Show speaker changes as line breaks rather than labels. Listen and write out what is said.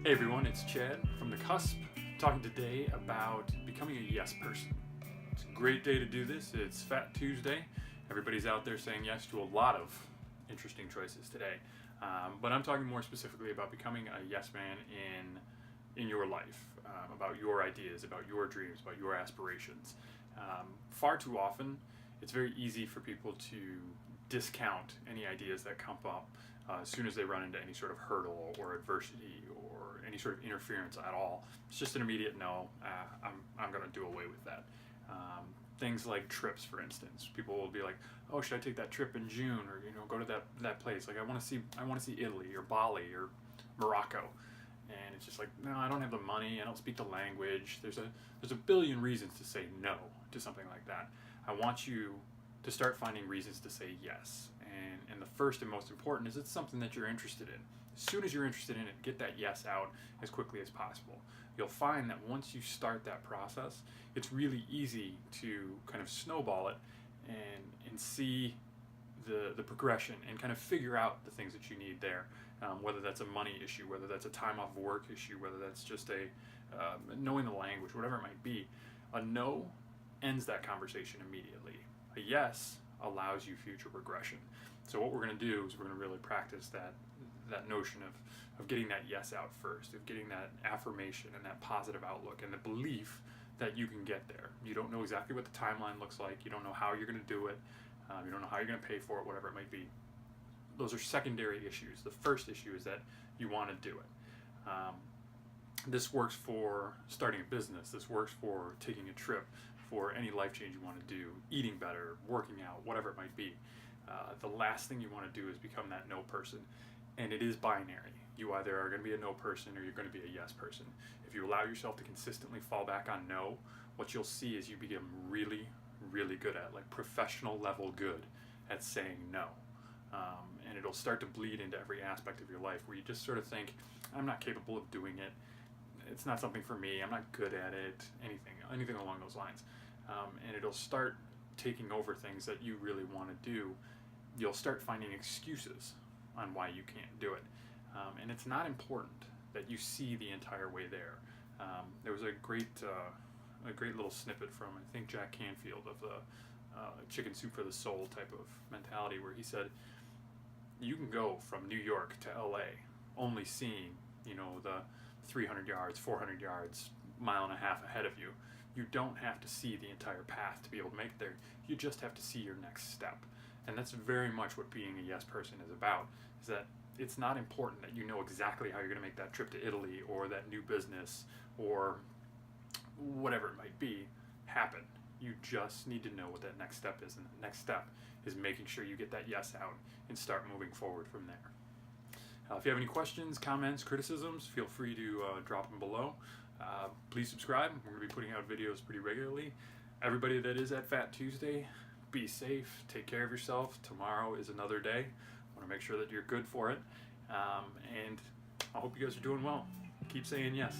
Hey everyone, it's Chad from The Cusp, talking today about becoming a yes person. It's a great day to do this. It's Fat Tuesday. Everybody's out there saying yes to a lot of interesting choices today. But I'm talking more specifically about becoming a yes man in your life, about your ideas, about your dreams, about your aspirations. Far too often, it's very easy for people to discount any ideas that come up as soon as they run into any sort of hurdle or adversity or any sort of interference at all. It's just an immediate no. I'm going to do away with that. Things like trips, for instance, people will be like, "Oh, should I take that trip in June, or go to that place? Like, I want to see Italy or Bali or Morocco." And it's just like, no, I don't have the money. I don't speak the language. There's a billion reasons to say no to something like that. I want you to start finding reasons to say yes. And the first and most important is it's something that you're interested in. As soon as you're interested in it, get that yes out as quickly as possible. You'll find that once you start that process, it's really easy to kind of snowball it and see the progression and kind of figure out the things that you need there. Whether that's a money issue, whether that's a time off work issue, whether that's just a knowing the language, whatever it might be. A no ends that conversation immediately. A yes allows you future progression. So what we're going to do is we're going to really practice that notion of getting that yes out first, of getting that affirmation and that positive outlook and the belief that you can get there. You don't know exactly what the timeline looks like. You don't know how you're going to do it. You don't know how you're going to pay for it, whatever it might be. Those are secondary issues. The first issue is that you want to do it. This works for starting a business. This works for taking a trip, for any life change you want to do, eating better, working out, whatever it might be. The last thing you want to do is become that no person. And it is binary. You either are going to be a no person or you're going to be a yes person. If you allow yourself to consistently fall back on no, what you'll see is you become really, really good at, like professional level good at saying no. And it'll start to bleed into every aspect of your life where you just sort of think, I'm not capable of doing it. It's not something for me. I'm not good at it. Anything along those lines. And it'll start taking over things that you really want to do. You'll start finding excuses on why you can't do it. And it's not important that you see the entire way there. There was a great little snippet from, I think, Jack Canfield of the chicken soup for the soul type of mentality, where he said, you can go from New York to LA only seeing, the 300 yards, 400 yards, mile and a half ahead of you. You don't have to see the entire path to be able to make it there. You just have to see your next step. And that's very much what being a yes person is about, is that it's not important that you know exactly how you're going to make that trip to Italy or that new business or whatever it might be happen. You just need to know what that next step is, and the next step is making sure you get that yes out and start moving forward from there. If you have any questions, comments, criticisms, feel free to drop them below. Please subscribe. We're going to be putting out videos pretty regularly. Everybody that is at Fat Tuesday, be safe, take care of yourself. Tomorrow is another day. I want to make sure that you're good for it. And I hope you guys are doing well. Keep saying yes.